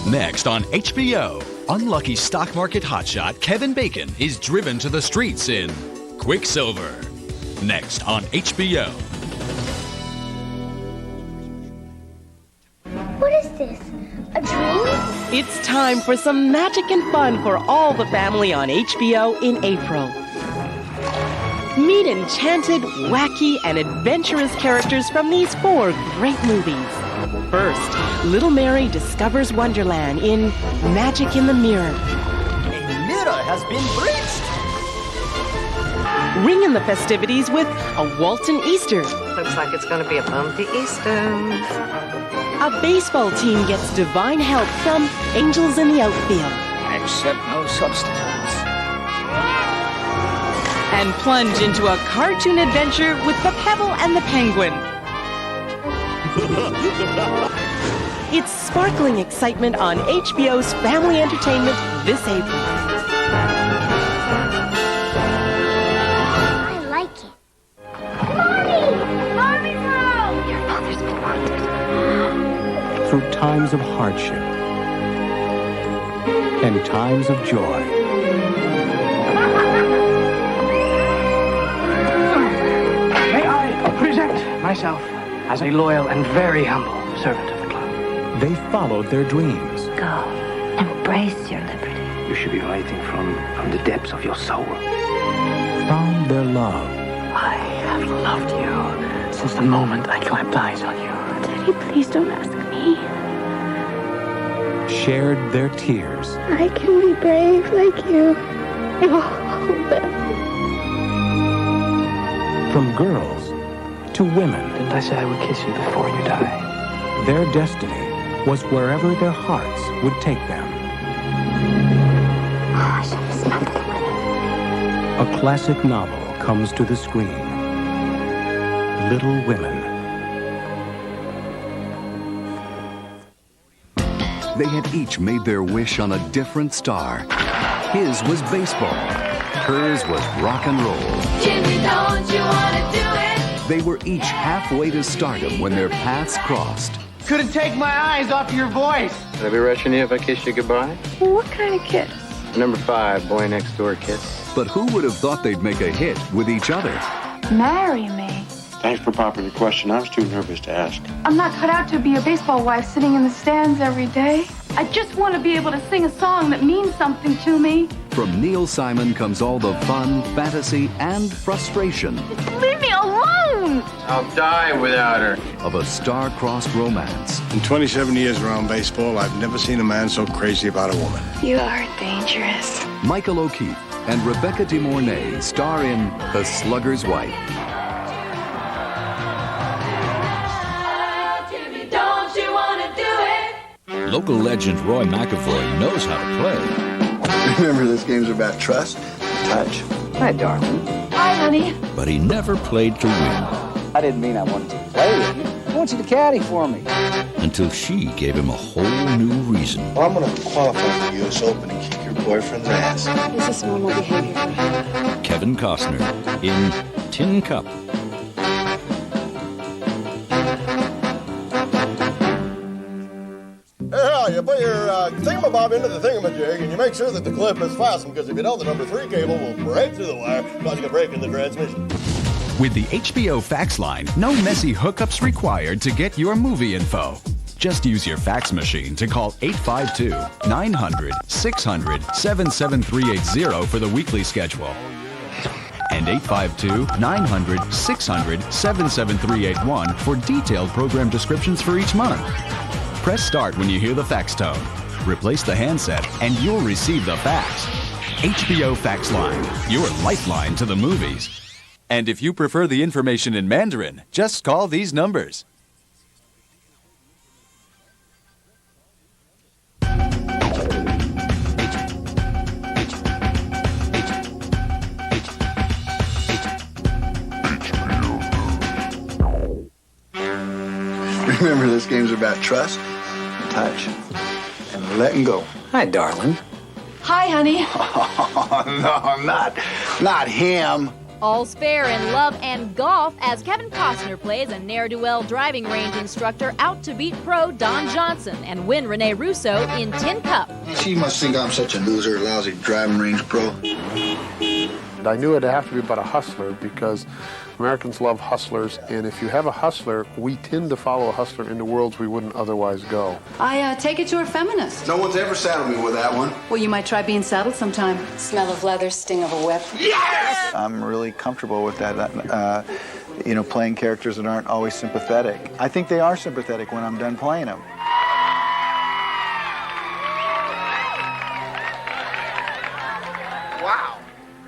Next on HBO, unlucky stock market hotshot Kevin Bacon is driven to the streets in Quicksilver. Next on HBO. What is this? A dream? It's time for some magic and fun for all the family on HBO in April. Meet enchanted, wacky, and adventurous characters from these 4 great movies. First, Little Mary discovers Wonderland in Magic in the Mirror. A mirror has been breached! Ring in the festivities with A Walton Easter. Looks like it's going to be a bumpy Easter. A baseball team gets divine help from Angels in the Outfield. Accept no substitutes. And plunge into a cartoon adventure with the Pebble and the Penguin. It's sparkling excitement on HBO's Family Entertainment this April. I like it. Mommy! Mommy's home! Your father's been wanted. Through times of hardship and times of joy. May I present myself as a loyal and very humble servant of the club. They followed their dreams. Go. Embrace your liberty. You should be writing from the depths of your soul. Found their love. I have loved you since the moment I clapped eyes on you. Daddy, please don't ask me. Shared their tears. I can be brave like you. Oh, From girls to women. Didn't I say I would kiss you before you die? Their destiny was wherever their hearts would take them. I should have spent it with him. A classic novel comes to the screen. Little Women. They had each made their wish on a different star. His was baseball. Hers was rock and roll. Jimmy, don't you want to do it? They were each halfway to stardom when their paths crossed. Couldn't take my eyes off your voice. Can I be rushing you if I kiss you goodbye? what kind of kiss? Number 5, boy next door kiss. But who would have thought they'd make a hit with each other? Marry me. Thanks for popping the question. I was too nervous to ask. I'm not cut out to be a baseball wife sitting in the stands every day. I just want to be able to sing a song that means something to me. From Neil Simon comes all the fun, fantasy, and frustration Leave me alone! I'll die without her. of a star-crossed romance. In 27 years around baseball, I've never seen a man so crazy about a woman. You are dangerous. Michael O'Keefe and Rebecca De Mornay star in The Slugger's Wife. Jimmy, don't you want to do it? Local legend Roy McAvoy knows how to play. Remember, this game's about trust, touch. Hi, darling. Hi, honey. But he never played to win I didn't mean I wanted to play with you. I want you to caddy for me. until she gave him a whole new reason. Well, I'm going to qualify for the U.S. Open and kick your boyfriend ass. This is normal behavior. Kevin Costner in Tin Cup. Yeah, you put your thingamabob into the thingamajig and you make sure that the clip is fastened, because if you don't, the number 3 cable will break through the wire, causing a break in the transmission. With the HBO fax line, no messy hookups required to get your movie info. Just use your fax machine to call 852-900-600-77380 for the weekly schedule. And 852-900-600-77381 for detailed program descriptions for each month. Press start when you hear the fax tone. Replace the handset and you'll receive the fax. HBO Fax Line, your lifeline to the movies. And if you prefer the information in Mandarin, just call these numbers. Remember, this game's about trust, touch, and letting go. Hi, darling. Hi, honey. Oh, no, not him. All's fair in love and golf as Kevin Costner plays a ne'er-do-well driving range instructor out to beat pro Don Johnson and win Rene Russo in Tin Cup. She must think I'm such a loser, lousy driving range pro. And I knew it'd have to be about a hustler because Americans love hustlers, and if you have a hustler, we tend to follow a hustler into worlds we wouldn't otherwise go. I take it you're a feminist. No one's ever saddled me with that one. Well, you might try being saddled sometime. Smell of leather, sting of a whip. Yes! I'm really comfortable with that. Playing characters that aren't always sympathetic. I think they are sympathetic when I'm done playing them.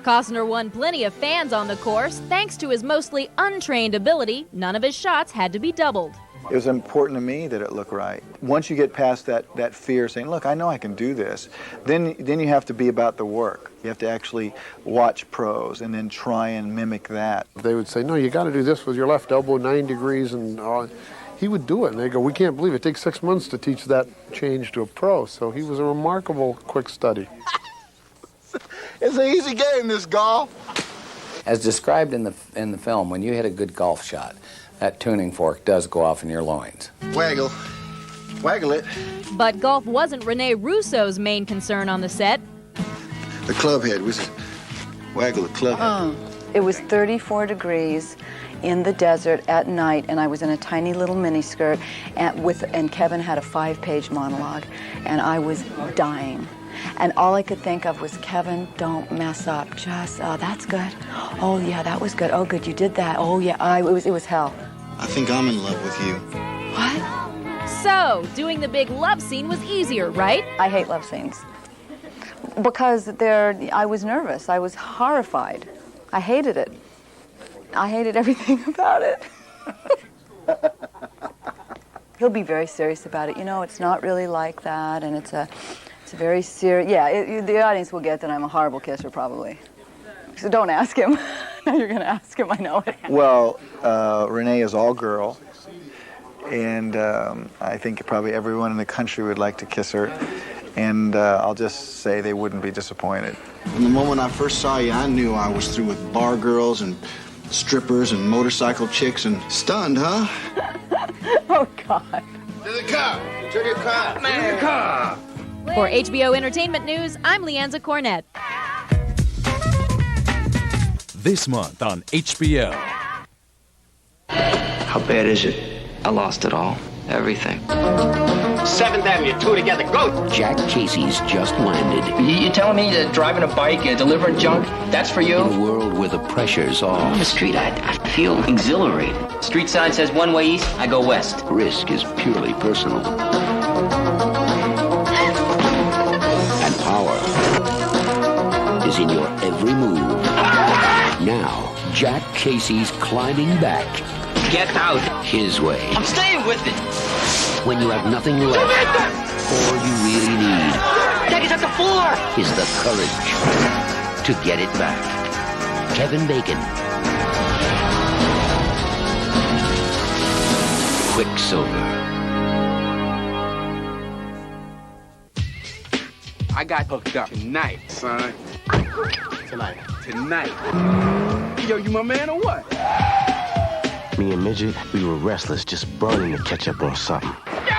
Costner won plenty of fans on the course. Thanks to his mostly untrained ability, none of his shots had to be doubled. It was important to me that it looked right. Once you get past that fear, saying, look, I know I can do this, then you have to be about the work. You have to actually watch pros and then try and mimic that. They would say, no, you got to do this with your left elbow 9 degrees, and he would do it. And they go, we can't believe it takes 6 months to teach that change to a pro. So he was a remarkable quick study. It's an easy game, this golf. As described in the film, when you hit a good golf shot, that tuning fork does go off in your loins. Waggle it. But golf wasn't Rene Russo's main concern on the set. The club head, we just waggle the club head. It was 34 degrees in the desert at night, and I was in a tiny little miniskirt, and Kevin had a 5-page monologue, and I was dying. And all I could think of was, Kevin, don't mess up. Just, oh, that's good. Oh, yeah, that was good. Oh, good, you did that. Oh, yeah, it was hell. I think I'm in love with you. What? So, doing the big love scene was easier, right? I hate love scenes. Because I was nervous. I was horrified. I hated it. I hated everything about it. He'll be very serious about it. You know, it's not really like that, and it's a very serious. Yeah, the audience will get that I'm a horrible kisser, probably. So don't ask him. Now you're going to ask him, I know it. Well, Renee is all girl, and I think probably everyone in the country would like to kiss her, and I'll just say they wouldn't be disappointed. From the moment I first saw you, I knew I was through with bar girls and strippers and motorcycle chicks, and stunned, huh? Oh, God. To the car! To the car! Man. To the car! For HBO Entertainment News, I'm Leanza Cornett. This month on HBO. How bad is it? I lost it all. Everything. 7th Avenue, 2 together, go! Jack Casey's just landed. You telling me that driving a bike and delivering junk, that's for you? In a world where the pressure's off. On the street, I feel exhilarated. Street sign says one way east, I go west. Risk is purely personal. And power is in your every move. Now, Jack Casey's climbing back. Get out. His way. I'm staying with it. When you have nothing left, all you really need Jack is at the floor. Is the courage to get it back. Kevin Bacon. Quicksilver. I got hooked up tonight, son. Tonight. Yo, you my man or what? Me and Midget, we were restless, just burning to catch up on something. Yo!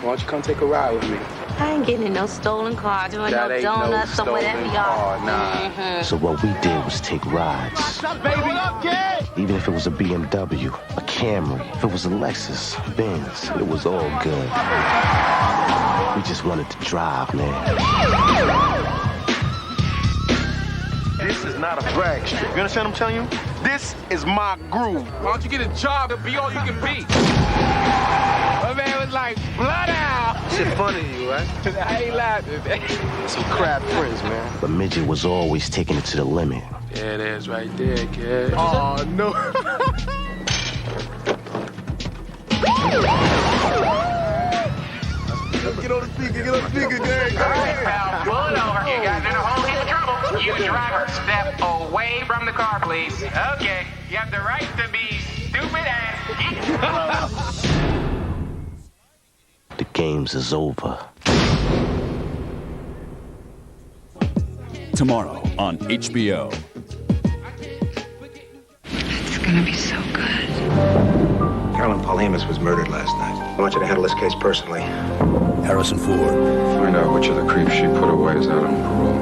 Why don't you come take a ride with me? I ain't getting in no stolen car, doing no donuts or whatever y'all. Nah. So what we did was take rides. What's up, baby? What up, kid? Even if it was a BMW, a Camry, if it was a Lexus, Benz, it was all good. We just wanted to drive, man. This is not a brag strip. You understand what I'm telling you? This is my groove. Why don't you get a job to be all you can be? My man was like, blood out. Shit funny to you, right? I ain't laughing, man. Some crap friends, man. But Midget was always taking it to the limit. There it is right there, kid. Oh, no. Get on the speaker, gang. All right, pal, pull it over. You got in a whole heap of trouble. You driver, step away from the car, please. Okay, you have the right to be stupid and... The games is over. Tomorrow on HBO. gonna be so good. Carolyn Paulhamus was murdered last night. I want you to handle this case personally. Harrison Ford. Find out which of the creeps she put away is out on parole.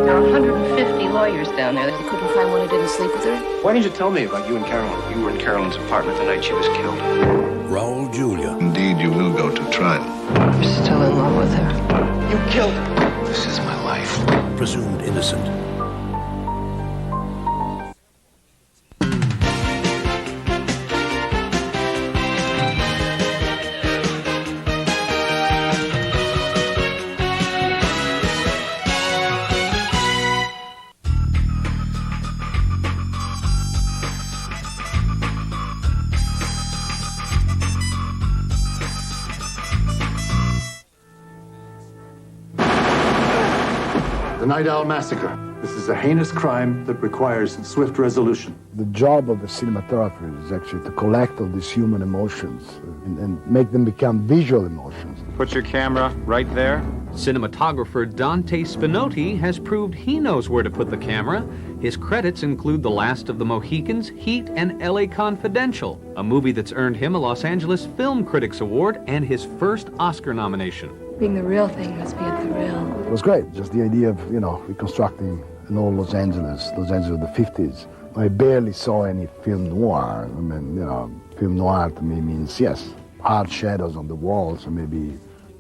There are 150 lawyers down there. They couldn't find one who didn't sleep with her. Why didn't you tell me about you and Carolyn? You were in Carolyn's apartment the night she was killed. Raul Julia. Indeed, you will go to trial. I'm still in love with her. You killed her. This is my life. Presumed innocent. The Night Owl Massacre. This is a heinous crime that requires swift resolution. The job of a cinematographer is actually to collect all these human emotions and make them become visual emotions. Put your camera right there. Cinematographer Dante Spinotti has proved he knows where to put the camera. His credits include The Last of the Mohicans, Heat, and LA Confidential, a movie that's earned him a Los Angeles Film Critics Award and his first Oscar nomination. Being the real thing must be a thrill. It was great, just the idea of, reconstructing an old Los Angeles of the 50s. I barely saw any film noir. I mean, film noir to me means, yes, hard shadows on the walls, or maybe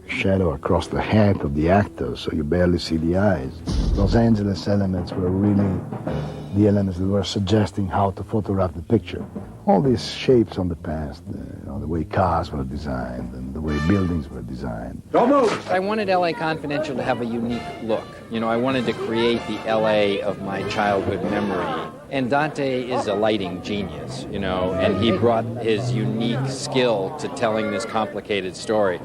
shadow across the head of the actor, so you barely see the eyes. Los Angeles elements were really the elements that were suggesting how to photograph the picture. All these shapes on the past, the way cars were designed and the way buildings were designed. Don't move! I wanted LA Confidential to have a unique look. I wanted to create the LA of my childhood memory. And Dante is a lighting genius, and he brought his unique skill to telling this complicated story.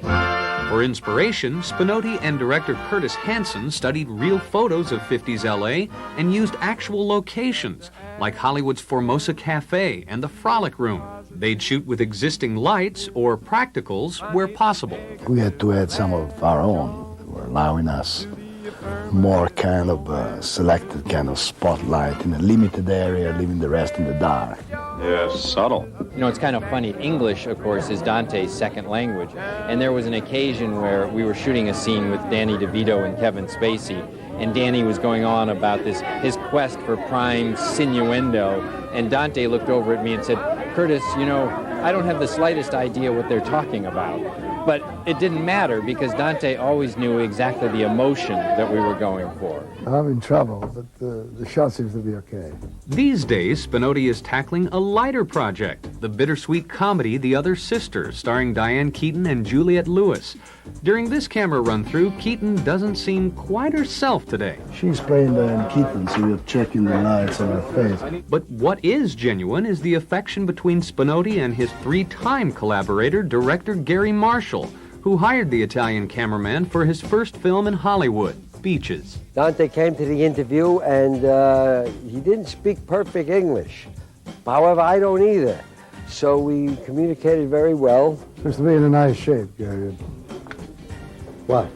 For inspiration, Spinotti and director Curtis Hanson studied real photos of 50s LA and used actual locations, like Hollywood's Formosa Cafe and the Frolic Room. They'd shoot with existing lights or practicals where possible. We had to add some of our own that were allowing us more kind of selected kind of spotlight in a limited area, leaving the rest in the dark. Yes, subtle. It's kind of funny. English, of course, is Dante's second language. And there was an occasion where we were shooting a scene with Danny DeVito and Kevin Spacey, and Danny was going on about his quest for prime sinuendo, and Dante looked over at me and said, Curtis, I don't have the slightest idea what they're talking about. But it didn't matter because Dante always knew exactly the emotion that we were going for. I'm in trouble, but the shot seems to be okay. These days, Spinotti is tackling a lighter project, the bittersweet comedy The Other Sister, starring Diane Keaton and Juliette Lewis. During this camera run-through, Keaton doesn't seem quite herself today. She's playing Diane Keaton, so you're checking the lights on her face. But what is genuine is the affection between Spinotti and his three-time collaborator, director Gary Marshall, who hired the Italian cameraman for his first film in Hollywood, Beaches. Dante came to the interview and he didn't speak perfect English. However, I don't either. So we communicated very well. Seems to be in a nice shape, Gary. What?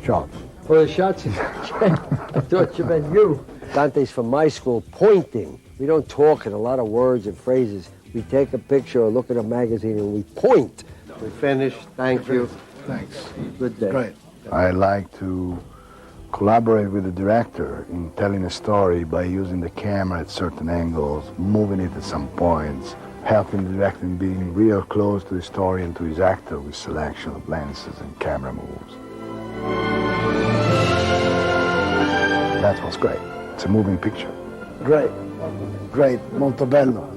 Shot. Oh, the shot's in shape. I thought you meant you. Dante's from my school, pointing. We don't talk in a lot of words and phrases. We take a picture or look at a magazine and we point. We finished. Thank you. Thanks. Good day. Great. I like to collaborate with the director in telling a story by using the camera at certain angles, moving it at some points, helping the director in being real close to the story and to his actor with selection of lenses and camera moves. That was great. It's a moving picture. Great. Great. Molto bello.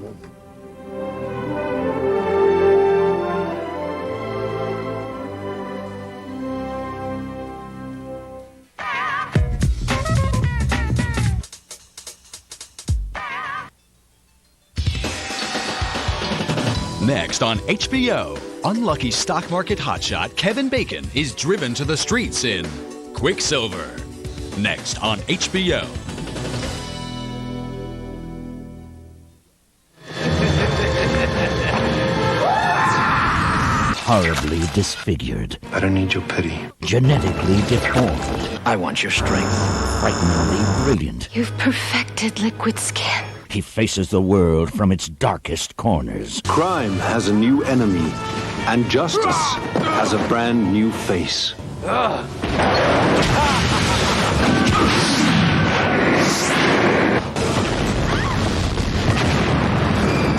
Next on HBO, unlucky stock market hotshot Kevin Bacon is driven to the streets in Quicksilver. Next on HBO. Horribly disfigured. I don't need your pity. Genetically deformed. I want your strength. Frighteningly brilliant. You've perfected liquid skin. He faces the world from its darkest corners. Crime has a new enemy, and justice has a brand new face.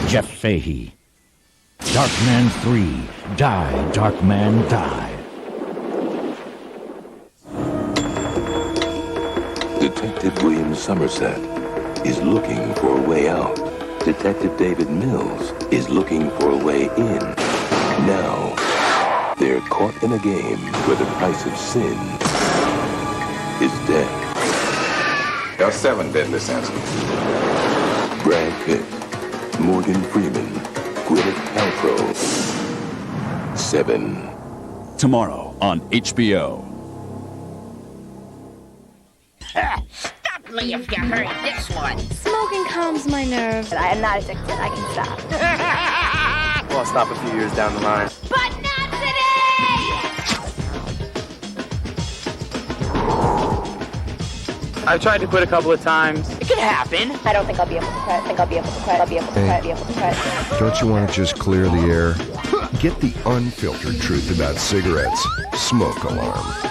Jeff Fahey. Darkman 3. Die, Darkman, die. Detective William Somerset is looking for a way out. Detective David Mills is looking for a way in. Now, they're caught in a game where the price of sin is death. There are 7 deadly sentences. Brad Pitt, Morgan Freeman, Gwyneth Paltrow. 7. Tomorrow on HBO. Stop me if you hurt this one. Smoking calms my nerves. I am not addicted. I can stop. Well, I'll stop a few years down the line. But not today! I've tried to quit a couple of times. It could happen. I don't think I'll be able to quit. Don't you want to just clear the air? Get the unfiltered truth about cigarettes. Smoke Alarm.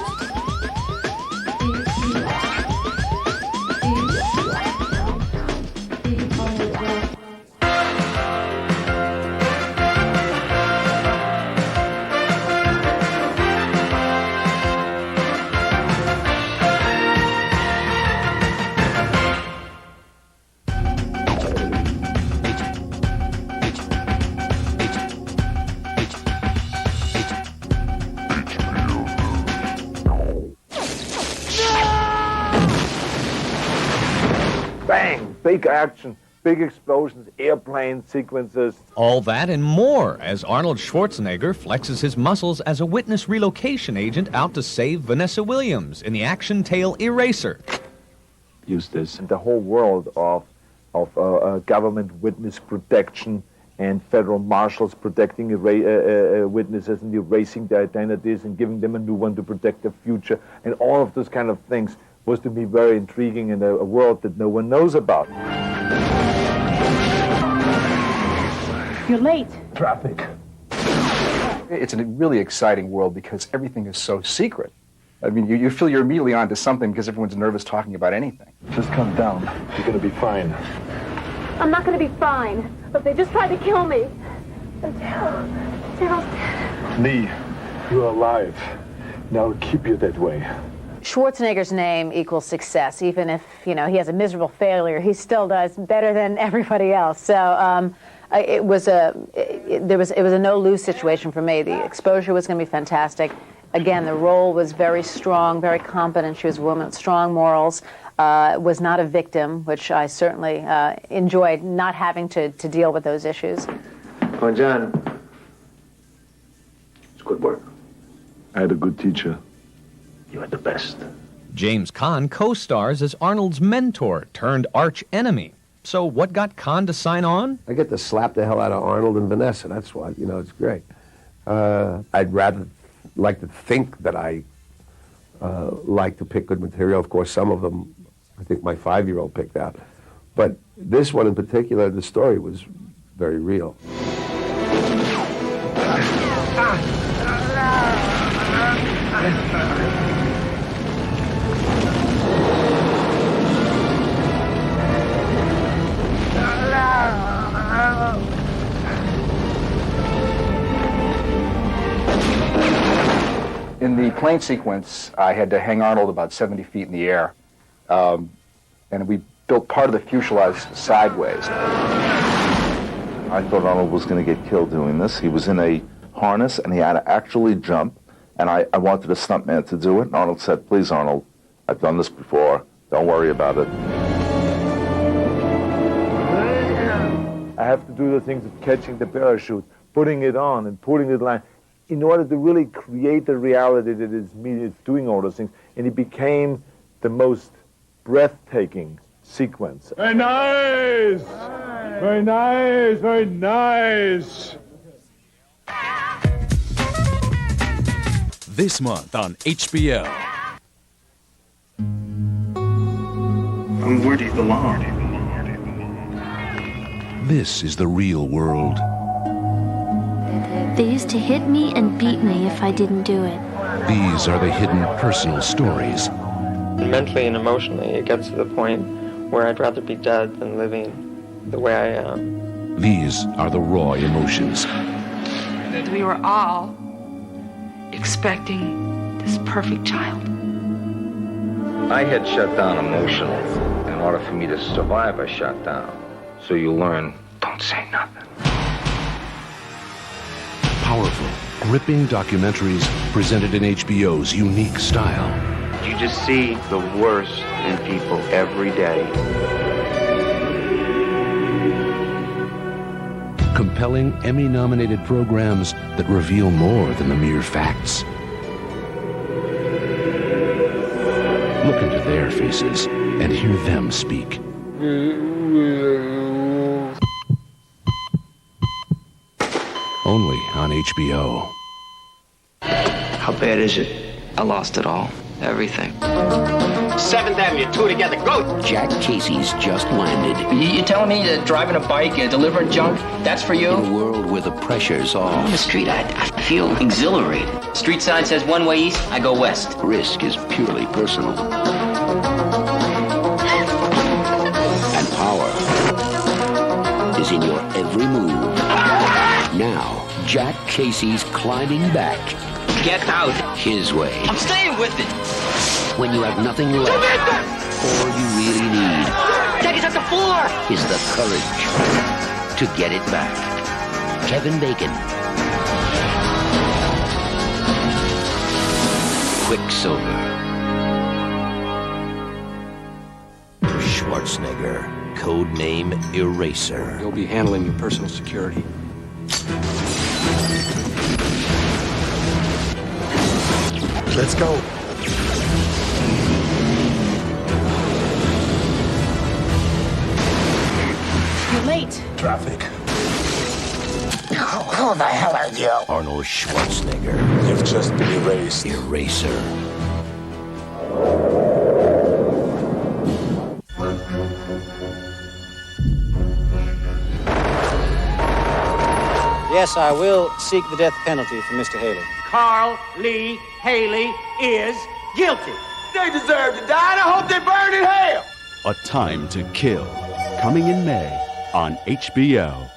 Bang! Big action, big explosions, airplane sequences. All that and more as Arnold Schwarzenegger flexes his muscles as a witness relocation agent out to save Vanessa Williams in the action tale Eraser. Use this. And the whole world of government witness protection and federal marshals protecting witnesses and erasing their identities and giving them a new one to protect their future, and all of those kind of things was to me very intriguing in a world that no one knows about. You're late. Traffic. It's a really exciting world because everything is so secret. I mean, you feel you're immediately onto something because everyone's nervous talking about anything. Just calm down. You're going to be fine. I'm not going to be fine, but they just tried to kill me. And Daryl's dead. Lee, you're alive. Now keep you that way. Schwarzenegger's name equals success. Even if, he has a miserable failure, he still does better than everybody else. So it was a no-lose situation for me. The exposure was going to be fantastic. Again, the role was very strong, very competent. She was a woman with strong morals, was not a victim, which I certainly enjoyed not having to deal with those issues. Oh, John, it's good work. I had a good teacher. You are the best. James Caan co-stars as Arnold's mentor turned arch enemy. So what got Caan to sign on? I get to slap the hell out of Arnold and Vanessa. That's why, it's great. I'd rather like to think that I like to pick good material. Of course, some of them I think my 5-year-old picked out. But this one in particular, the story was very real. In the plane sequence, I had to hang Arnold about 70 feet in the air, and we built part of the fuselage sideways. I thought Arnold was going to get killed doing this. He was in a harness, and he had to actually jump, and I wanted a stuntman to do it, and Arnold said, "Please, Arnold, I've done this before. Don't worry about it." I have to do the things of catching the parachute, putting it on, and pulling it line, in order to really create the reality that is me doing all those things. And it became the most breathtaking sequence. Very nice! Very nice, very nice! This month on HBO. Where do you belong? This is the real world. They used to hit me and beat me if I didn't do it. These are the hidden personal stories. Mentally and emotionally, it gets to the point where I'd rather be dead than living the way I am. These are the raw emotions. We were all expecting this perfect child. I had shut down emotionally. In order for me to survive, I shut down. So you learn, don't say nothing. Powerful, gripping documentaries presented in HBO's unique style. You just see the worst in people every day. Compelling Emmy-nominated programs that reveal more than the mere facts. Look into their faces and hear them speak. Only on HBO. How bad is it? I lost it all. Everything. 7th Avenue, two together, go! Jack Casey's just landed. You telling me that driving a bike and delivering junk, that's for you? In a world where the pressure's off. On the street, I feel exhilarated. Street sign says one way east, I go west. Risk is purely personal. And power is in your every move. Now, Jack Casey's climbing back. Get out. His way. I'm staying with it. When you have nothing left, all you really need Take it at the floor. is the courage to get it back. Kevin Bacon. Quicksilver. Schwarzenegger. Codename Eraser. You'll be handling your personal security. Let's go. You're late. Traffic. Who the hell are you? Arnold Schwarzenegger. You've just been erased. Eraser. Yes, I will seek the death penalty for Mr. Haley. Carl Lee Haley is guilty. They deserve to die, and I hope they burn in hell. A Time to Kill. Coming in May on HBO.